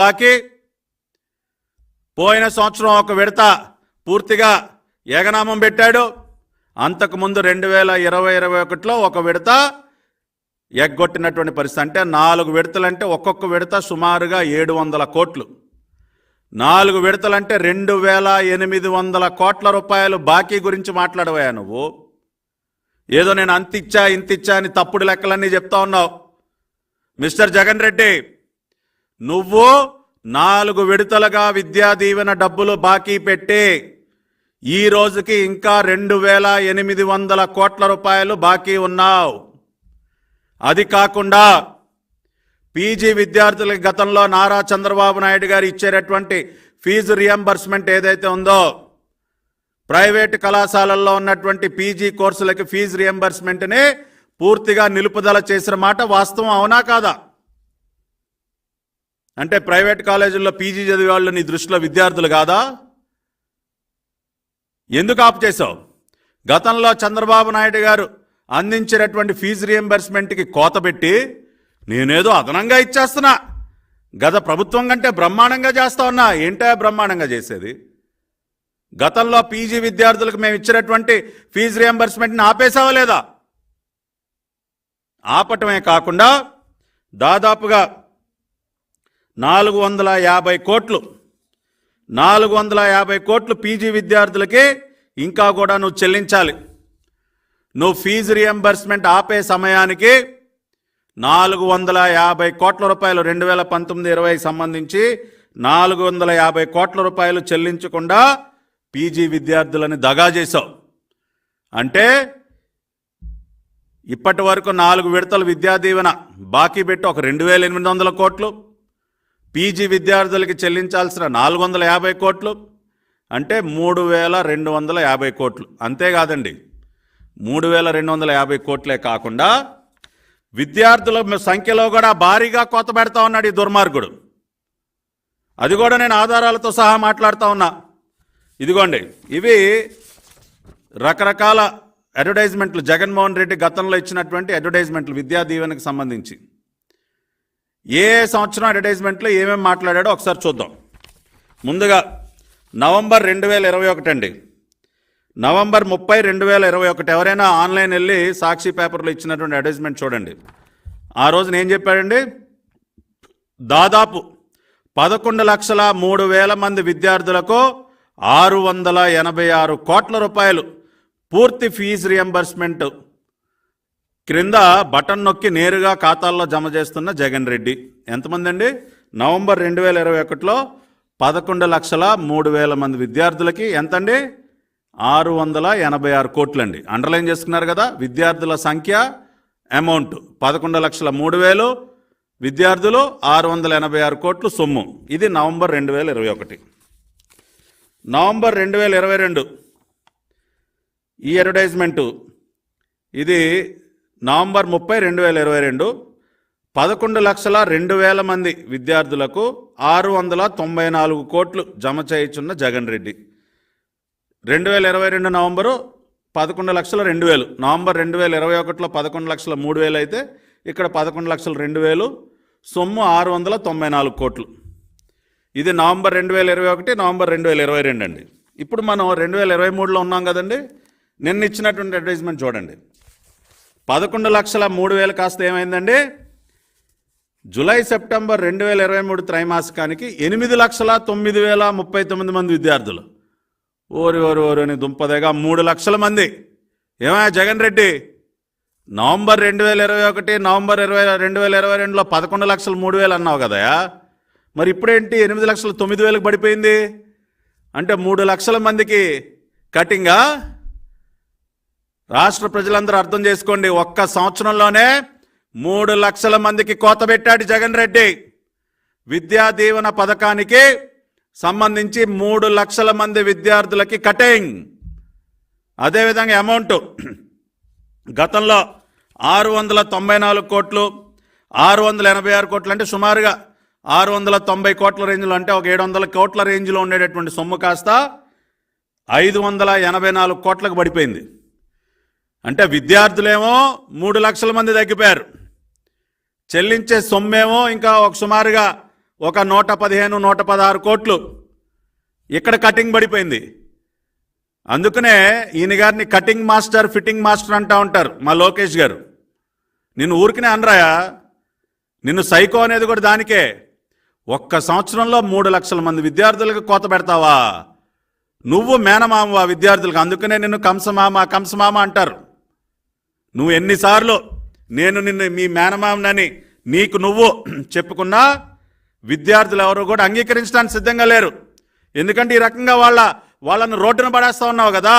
బాకీ పోయిన సంవత్సరం ఒక విడత పూర్తిగా ఏకనామం పెట్టాడు. అంతకుముందు 2020-21లో ఒక విడత ఎగ్గొట్టినటువంటి పరిస్థితి. అంటే 4 విడతలంటే ఒక్కొక్క విడత సుమారుగా 700 కోట్లు. 4 విడతలంటే 2800 కోట్ల రూపాయలు బాకీ గురించి మాట్లాడవయా నువ్వు? ఏదో నేను అంతిచ్చా ఇంతిచ్చా అని తప్పుడు లెక్కలన్నీ చెప్తా ఉన్నావు. మిస్టర్ జగన్ రెడ్డి, నువ్వు 4 విడతలుగా విద్యా దీవెన డబ్బులు బాకీ పెట్టి ఈ రోజుకి ఇంకా 2800 కోట్ల రూపాయలు బాకీ ఉన్నావు. అది కాకుండా పీజీ విద్యార్థులకి గతంలో నారా చంద్రబాబు నాయుడు గారు ఇచ్చేటటువంటి ఫీజు రియంబర్స్మెంట్ ఏదైతే ఉందో, ప్రైవేటు కళాశాలల్లో ఉన్నటువంటి పీజీ కోర్సులకి ఫీజు రియంబర్స్మెంట్ని పూర్తిగా నిలుపుదల చేసిన మాట వాస్తవం, అవునా కాదా? అంటే ప్రైవేట్ కాలేజీల్లో పీజీ చదివే వాళ్ళు నీ దృష్టిలో విద్యార్థులు కాదా? ఎందుకు ఆపు చేసావు? గతంలో చంద్రబాబు నాయుడు గారు అందించినటువంటి ఫీజు రియంబర్స్మెంట్కి కోత పెట్టి నేనేదో అదనంగా ఇచ్చేస్తున్నా, గత ప్రభుత్వం కంటే బ్రహ్మాండంగా చేస్తా ఉన్నా. ఏంటో బ్రహ్మాండంగా చేసేది? గతంలో పీజీ విద్యార్థులకు మేము ఇచ్చినటువంటి ఫీజు రియంబర్స్మెంట్ని ఆపేసావా లేదా? ఆపటమే కాకుండా దాదాపుగా 450 కోట్లు పీజీ విద్యార్థులకి ఇంకా కూడా నువ్వు చెల్లించాలి. నువ్వు ఫీజు రియంబర్స్మెంట్ ఆపే సమయానికి 450 కోట్ల రూపాయలు 2019-20 సంబంధించి 450 కోట్ల రూపాయలు చెల్లించకుండా పీజీ విద్యార్థులని దగా చేశావు. అంటే ఇప్పటి వరకు 4 విడతల విద్యా దీవెన బాకీ పెట్టి ఒక 2800 కోట్లు, పీజీ విద్యార్థులకి చెల్లించాల్సిన 450 కోట్లు, అంటే 3250 కోట్లు. అంతేకాదండి, 3250 కోట్లే కాకుండా విద్యార్థుల సంఖ్యలో కూడా భారీగా కోత పెడతా ఉన్నాడు ఈ దుర్మార్గుడు. అది కూడా నేను ఆధారాలతో సహా మాట్లాడుతూ ఉన్నా. ఇదిగోండి, ఇవి రకరకాల అడ్వర్టైజ్మెంట్లు, జగన్మోహన్ రెడ్డి గతంలో ఇచ్చినటువంటి అడ్వర్టైజ్మెంట్లు విద్యా దీవెనకు సంబంధించి. ఏ సంవత్సరం అడ్వర్టైజ్మెంట్లో ఏమేమి మాట్లాడాడో ఒకసారి చూద్దాం. ముందుగా నవంబర్ 2021 అండి, నవంబర్ 30, 2021. ఎవరైనా ఆన్లైన్ వెళ్ళి సాక్షి పేపర్లో ఇచ్చినటువంటి అడ్వర్టైజ్మెంట్ చూడండి. ఆ రోజున ఏం చెప్పాడండి? దాదాపు 11,03,000 మంది విద్యార్థులకు 686 కోట్ల రూపాయలు పూర్తి ఫీజు రియంబర్స్మెంట్ క్రింద బటన్ నొక్కి నేరుగా ఖాతాల్లో జమ చేస్తున్న జగన్ రెడ్డి. ఎంతమంది అండి? నవంబర్ 2021లో 11,03,000 మంది విద్యార్థులకి ఎంతండి? 686 కోట్లండి. అండర్లైన్ చేసుకున్నారు కదా? విద్యార్థుల సంఖ్య, అమౌంట్ 11,03,000, విద్యార్థులు 686 కోట్లు సొమ్ము. ఇది నవంబర్ 2021. నవంబర్ 2022 ఈ అడ్వర్టైజ్మెంటు, ఇది నవంబర్ 30, 2022. 11,02,000 మంది విద్యార్థులకు 694 కోట్లు జమ చేయుచున్న జగన్ రెడ్డి. 2022 నవంబరు 11,02,000. నవంబర్ 2021లో 11,03,000 అయితే ఇక్కడ 11,02,000, సొమ్ము 694 కోట్లు. ఇది నవంబర్ 2021, నవంబర్ 2022 అండి. ఇప్పుడు మనం 2023లో ఉన్నాం కదండి. నిన్న ఇచ్చినటువంటి అడ్వర్టైజ్మెంట్ చూడండి. 11,03,000 కాస్త ఏమైందండి? జూలై సెప్టెంబర్ 2023 త్రైమాసికానికి 8,09,039 మంది విద్యార్థులు. ఓరి అని దుంపదేగా 3 లక్షల మంది. ఏమయ్యా జగన్ రెడ్డి, నవంబర్ 2021, నవంబర్ 2022లో 11,03,000 అన్నావు కదయా, మరి ఇప్పుడేంటి 8,09,000 పడిపోయింది? అంటే 3 లక్షల మందికి కటింగా? రాష్ట్ర ప్రజలందరూ అర్థం చేసుకోండి, ఒక్క సంవత్సరంలోనే 3 లక్షల మందికి కోత పెట్టాడు జగన్ రెడ్డి. విద్యా దీవెన పథకానికి సంబంధించి 3 లక్షల మంది విద్యార్థులకి కటింగ్. అదేవిధంగా అమౌంట్ గతంలో 694 కోట్లు, 686 కోట్లు, అంటే సుమారుగా 690 కోట్ల రేంజ్లో, అంటే ఒక 700 కోట్ల రేంజ్లో ఉండేటటువంటి సొమ్ము కాస్త 584 కోట్లకు పడిపోయింది. అంటే విద్యార్థులేమో 3 లక్షల మంది తగ్గిపోయారు, చెల్లించే సొమ్మేమో ఇంకా ఒక సుమారుగా ఒక 115, 116 కోట్లు ఇక్కడ కటింగ్ పడిపోయింది. అందుకనే ఈయన గారిని కటింగ్ మాస్టర్, ఫిట్టింగ్ మాస్టర్ అంటూ ఉంటారు మా లోకేష్ గారు. నిన్ను ఊరికినే అనరాయా, నిన్ను సైకో అనేది కూడా దానికే. ఒక్క సంవత్సరంలో 3 లక్షల మంది విద్యార్థులకు కోత పెడతావా? నువ్వు మేనమామవా విద్యార్థులకు? అందుకనే నిన్ను కంసమామ అంటారు. నువ్వు ఎన్నిసార్లు నిన్ను మీ మేనమామనని నీకు నువ్వు చెప్పుకున్నా విద్యార్థులు ఎవరు కూడా అంగీకరించడానికి సిద్ధంగా లేరు. ఎందుకంటే ఈ రకంగా వాళ్ళను రోడ్డున పడేస్తా ఉన్నావు కదా.